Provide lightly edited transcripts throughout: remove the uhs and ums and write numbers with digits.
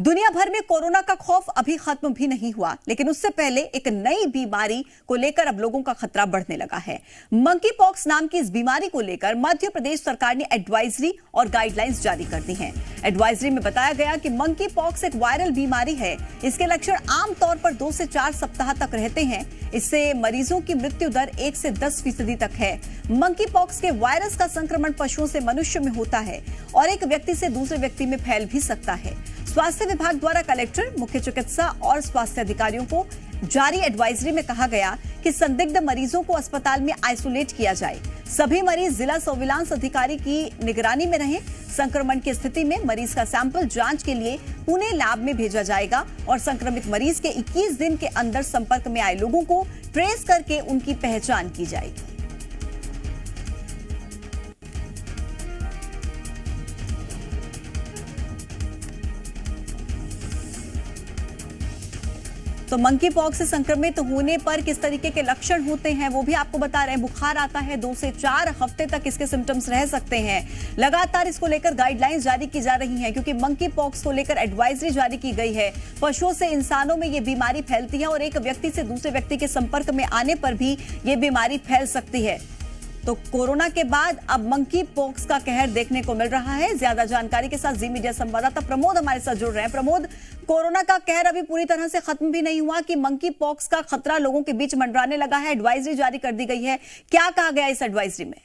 दुनिया भर में कोरोना का खौफ अभी खत्म भी नहीं हुआ, लेकिन उससे पहले एक नई बीमारी को लेकर अब लोगों का खतरा बढ़ने लगा है। मंकी पॉक्स नाम की इस बीमारी को लेकर मध्य प्रदेश सरकार ने एडवाइजरी और गाइडलाइंस जारी कर दी हैं। एडवाइजरी में बताया गया कि मंकी पॉक्स एक वायरल बीमारी है। इसके लक्षण आमतौर पर 2 से 4 सप्ताह तक रहते हैं। इससे मरीजों की मृत्यु दर 1 से 10% तक है। मंकी पॉक्स के वायरस का संक्रमण पशुओं से मनुष्य में होता है और एक व्यक्ति से दूसरे व्यक्ति में फैल भी सकता है। स्वास्थ्य विभाग द्वारा कलेक्टर, मुख्य चिकित्सा और स्वास्थ्य अधिकारियों को जारी एडवाइजरी में कहा गया कि संदिग्ध मरीजों को अस्पताल में आइसोलेट किया जाए। सभी मरीज जिला सर्विलांस अधिकारी की निगरानी में रहें। संक्रमण की स्थिति में मरीज का सैंपल जांच के लिए पुणे लैब में भेजा जाएगा और संक्रमित मरीज के 21 दिन के अंदर संपर्क में आए लोगों को ट्रेस करके उनकी पहचान की जाएगी। तो मंकी पॉक्स से संक्रमित होने पर किस तरीके के लक्षण होते हैं वो भी आपको बता रहे हैं। बुखार आता है, 2 से 4 हफ्ते तक इसके सिम्टम्स रह सकते हैं। लगातार इसको लेकर गाइडलाइंस जारी की जा रही हैं क्योंकि मंकी पॉक्स को लेकर एडवाइजरी जारी की गई है। पशुओं से इंसानों में ये बीमारी फैलती है और एक व्यक्ति से दूसरे व्यक्ति के संपर्क में आने पर भी ये बीमारी फैल सकती है। तो कोरोना के बाद अब मंकी पॉक्स का कहर देखने को मिल रहा है। ज्यादा जानकारी के साथ जी मीडिया संवाददाता प्रमोद हमारे साथ जुड़ रहे हैं। प्रमोद, कोरोना का कहर अभी पूरी तरह से खत्म भी नहीं हुआ कि मंकी पॉक्स का खतरा लोगों के बीच मंडराने लगा है। एडवाइजरी जारी कर दी गई है, क्या कहा गया इस एडवाइजरी में?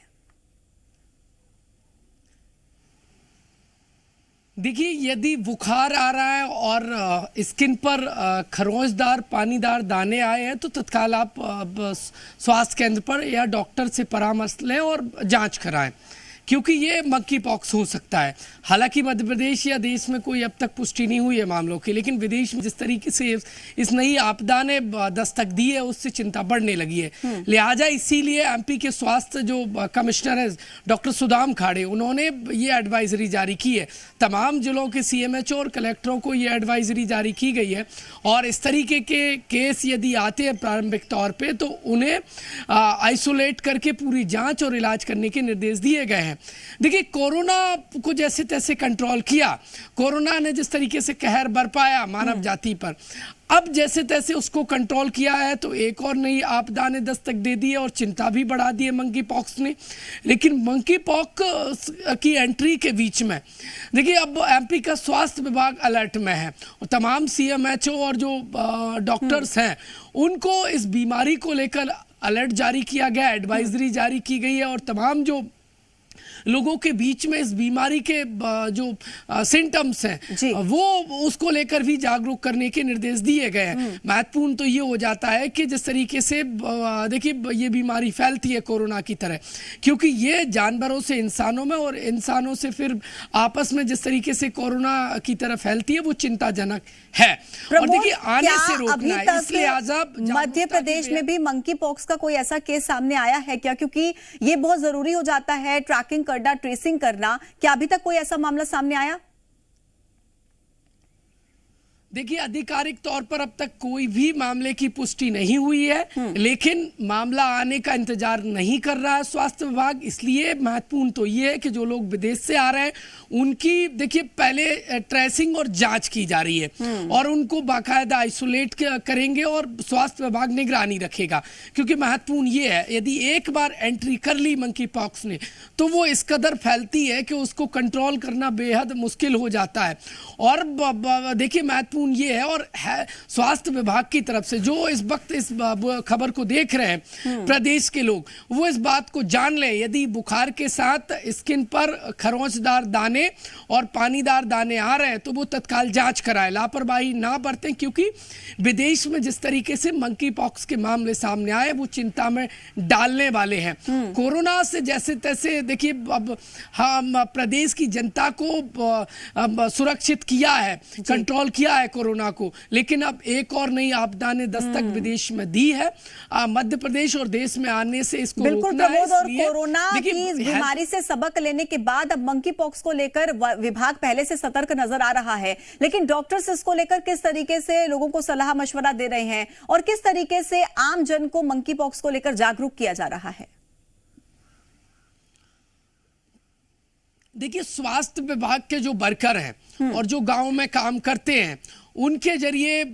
देखिए, यदि बुखार आ रहा है और स्किन पर खरोंचदार पानीदार दाने आए हैं तो तत्काल आप स्वास्थ्य केंद्र पर या डॉक्टर से परामर्श लें और जांच कराएं, क्योंकि ये मंकी पॉक्स हो सकता है। हालांकि मध्य प्रदेश या देश में कोई अब तक पुष्टि नहीं हुई है मामलों की, लेकिन विदेश में जिस तरीके से इस नई आपदा ने दस्तक दी है उससे चिंता बढ़ने लगी है। लिहाजा इसीलिए एमपी के स्वास्थ्य जो कमिश्नर है डॉक्टर सुदाम खाड़े, उन्होंने ये एडवाइजरी जारी की है। तमाम जिलों के सीएमएचओ और कलेक्टरों को ये एडवाइजरी जारी की गई है और इस तरीके के केस यदि आते हैं प्रारंभिक तौर पर तो उन्हें आइसोलेट करके पूरी जाँच और इलाज करने के निर्देश दिए गए हैं। देखिए, कोरोना को जैसे तैसे कंट्रोल किया, कोरोना ने जिस तरीके से कहर बरपाया मानव जाति पर, अब जैसे तैसे उसको कंट्रोल किया है तो एक और नई आपदा ने दस्तक दे दी है और चिंता भी बढ़ा दी है मंकी पॉक्स ने। लेकिन मंकी पॉक्स की एंट्री के बीच में देखिए अब एमपी का स्वास्थ्य विभाग अलर्ट में है और तमाम सीएमएचओ और जो डॉक्टर्स हैं उनको इस बीमारी को लेकर अलर्ट जारी किया गया, एडवाइजरी जारी की गई है और तमाम जो लोगों के बीच में इस बीमारी के जो सिम्टम्स हैं वो उसको लेकर भी जागरूक करने के निर्देश दिए गए हैं। महत्वपूर्ण तो ये हो जाता है कि जिस तरीके से देखिए ये बीमारी फैलती है कोरोना की तरह, क्योंकि ये जानवरों से इंसानों में और इंसानों से फिर आपस में जिस तरीके से कोरोना की तरह फैलती है वो चिंताजनक है। और देखिए आने से रोकना है, इसलिए मध्य प्रदेश में भी मंकी पॉक्स का कोई ऐसा केस सामने आया है क्या? क्योंकि ये बहुत जरूरी हो जाता है ट्रैकिंग करना, ट्रेसिंग करना। क्या अभी तक कोई ऐसा मामला सामने आया? देखिए, आधिकारिक तौर पर अब तक कोई भी मामले की पुष्टि नहीं हुई है, लेकिन मामला आने का इंतजार नहीं कर रहा है स्वास्थ्य विभाग। इसलिए महत्वपूर्ण तो ये है कि जो लोग विदेश से आ रहे हैं उनकी देखिए पहले ट्रेसिंग और जांच की जा रही है और उनको बाकायदा आइसोलेट करेंगे और स्वास्थ्य विभाग निगरानी रखेगा। क्योंकि महत्वपूर्ण ये है, यदि एक बार एंट्री कर ली मंकी पॉक्स ने तो वो इस कदर फैलती है कि उसको कंट्रोल करना बेहद मुश्किल हो जाता है। और देखिए महत्वपूर्ण ये है और स्वास्थ्य विभाग की तरफ से जो इस वक्त इस खबर को देख रहे हैं प्रदेश के लोग, वो इस बात को जान लें, यदि बुखार के साथ स्किन पर खरोंचदार दाने और पानीदार दाने आ रहे हैं तो वो तत्काल जांच कराएं, लापरवाही ना बरतें। क्योंकि विदेश में जिस तरीके से मंकी पॉक्स के मामले सामने आए वो चिंता में डालने वाले हैं। कोरोना से जैसे तैसे देखिए अब हम प्रदेश की जनता को सुरक्षित किया है, कंट्रोल किया है कोरोना को, लेकिन अब एक और नई आपदा ने दस्तक विदेश में दी है। मध्य प्रदेश और देश में आने से इसको रोकना है। और कोरोना की इस बीमारी से सबक लेने के बाद अब मंकी पॉक्स को लेकर विभाग पहले से सतर्क नजर आ रहा है, लेकिन डॉक्टर्स इसको लेकर किस तरीके से लोगों को सलाह मशवरा दे रहे हैं और किस तरीके से आम जन को मंकी पॉक्स को लेकर जागरूक किया जा रहा है? देखिए, स्वास्थ्य विभाग के जो वर्कर हैं और जो गांव में काम करते हैं, उनके जरिए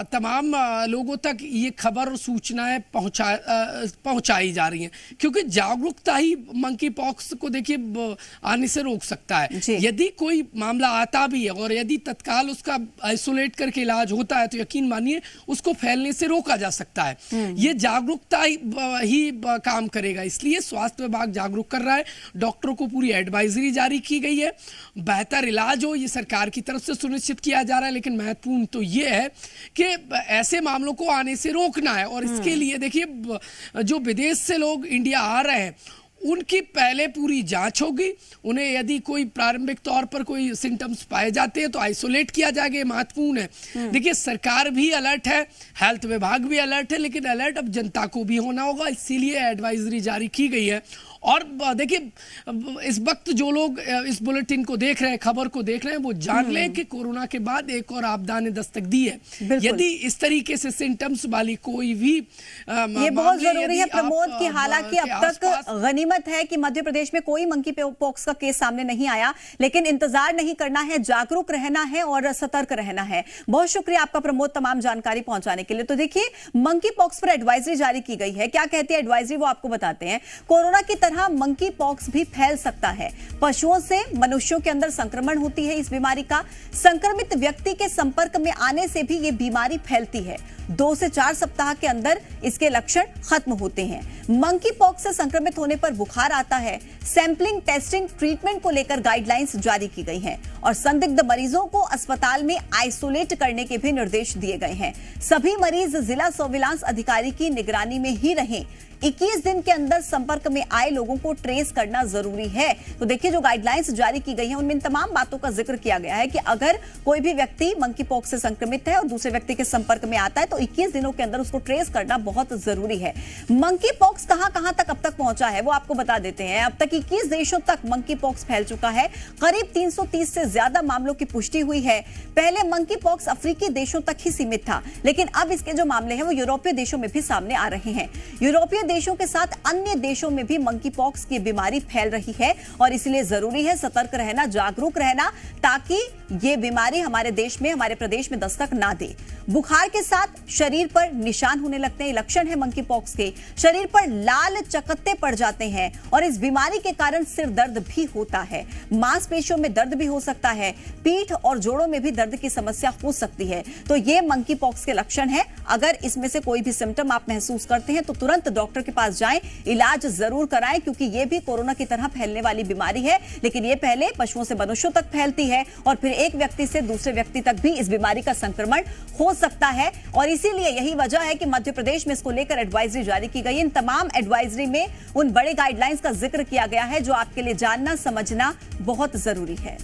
तमाम लोगों तक ये खबर और सूचनाएं पहुंचाई जा रही हैं, क्योंकि जागरूकता ही मंकी पॉक्स को देखिए आने से रोक सकता है। यदि कोई मामला आता भी है और यदि तत्काल उसका आइसोलेट करके इलाज होता है तो यकीन मानिए उसको फैलने से रोका जा सकता है। ये जागरूकता ही काम करेगा, इसलिए स्वास्थ्य विभाग जागरूक कर रहा है। डॉक्टरों को पूरी एडवाइजरी जारी की गई है, बेहतर इलाज हो ये सरकार की तरफ से सुनिश्चित किया जा रहा है। लेकिन महत्वपूर्ण तो ये है कि ऐसे मामलों को आने से रोकना है, और इसके लिए देखिए जो विदेश से लोग इंडिया आ रहे हैं उनकी पहले पूरी जांच होगी। उन्हें यदि कोई प्रारंभिक तौर पर कोई सिम्टम्स पाए जाते हैं तो आइसोलेट किया जाएगा, ये महत्वपूर्ण है। देखिए, सरकार भी अलर्ट है, हेल्थ विभाग भी अलर्ट है, लेकिन अलर्ट अब जनता को भी होना होगा, इसीलिए एडवाइजरी जारी की गई है। और देखिए, इस वक्त जो लोग इस बुलेटिन को देख रहे हैं, खबर को देख रहे हैं, वो जान लें कि कोरोना के बाद एक और आपदा ने दस्तक दी है। यदि इस तरीके से सिम्टम्स वाली कोई भी ये बहुत जरूरी है प्रमोद की, हालांकि अब तक गनीमत है कि मध्य प्रदेश में कोई मंकी पॉक्स का केस सामने नहीं आया, लेकिन इंतजार नहीं करना है, जागरूक रहना है और सतर्क रहना है। बहुत शुक्रिया आपका प्रमोद, तमाम जानकारी पहुंचाने के लिए। तो देखिए, मंकी पॉक्स पर एडवाइजरी जारी की गई है। क्या कहती है एडवाइजरी, वो आपको बताते हैं। कोरोना की तरह मंकी पॉक्स भी फैल सकता है। पशुओं से मनुष्यों के अंदर संक्रमण होती है इस बीमारी का। संक्रमित व्यक्ति के संपर्क में आने से भी ये बीमारी फैलती है। 2 से 4 सप्ताह के अंदर इसके लक्षण खत्म होते हैं। मंकी पॉक्स से संक्रमित होने पर बुखार आता है। सैंपलिंग, टेस्टिंग, ट्रीटमेंट को लेकर गाइडलाइंस जारी की गई हैं और संदिग्ध मरीजों को अस्पताल में आइसोलेट करने के भी निर्देश दिए गए हैं। सभी मरीज जिला सर्विलांस अधिकारी की निगरानी में ही रहें। 21 दिन के अंदर संपर्क में आए लोगों को ट्रेस करना जरूरी है। तो देखिए, जो गाइडलाइंस जारी की गई हैं उनमें इन तमाम बातों का जिक्र किया गया है कि अगर कोई भी व्यक्ति मंकी पॉक्स से संक्रमित है और दूसरे व्यक्ति के संपर्क में आता है तो 21 दिनों के अंदर उसको ट्रेस करना बहुत जरूरी है। मंकी पॉक्स कहां तक अब तक पहुंचा है वो आपको बता देते हैं। अब तक 21 देशों तक मंकी पॉक्स फैल चुका है। करीब 330 से ज्यादा मामलों की पुष्टि हुई है। पहले मंकी पॉक्स अफ्रीकी देशों तक ही सीमित था, लेकिन अब इसके जो मामले हैं वो यूरोपीय देशों में भी सामने आ रहे हैं। यूरोपीय देशों के साथ अन्य देशों में भी मंकी पॉक्स की बीमारी फैल रही है और इसलिए जरूरी है सतर्क रहना, जागरूक रहना, ताकि ये बीमारी हमारे देश में, हमारे प्रदेश में दस्तक ना दे। बुखार के साथ शरीर पर निशान होने लगते हैं, लक्षण है मंकी पॉक्स के। शरीर पर लाल चकत्ते पड़ जाते हैं और इस बीमारी के कारण सिर दर्द भी होता है। मांसपेशियों में दर्द भी हो सकता है। पीठ और जोड़ों में भी दर्द की समस्या हो सकती है। तो ये मंकी पॉक्स के लक्षण है। अगर इसमें से कोई भी सिम्टम आप महसूस करते हैं तो तुरंत डॉक्टर के पास जाएं, इलाज जरूर कराएं, क्योंकि ये भी कोरोना की तरह फैलने वाली बीमारी है। लेकिन ये पहले पशुओं से मनुष्यों तक फैलती है और फिर एक व्यक्ति से दूसरे व्यक्ति तक भी इस बीमारी का संक्रमण हो सकता है। और इसीलिए यही वजह है कि मध्य प्रदेश में इसको लेकर एडवाइजरी जारी की गई। इन तमाम एडवाइजरी में उन बड़े गाइडलाइंस का जिक्र किया गया है जो आपके लिए जानना, समझना बहुत जरूरी है।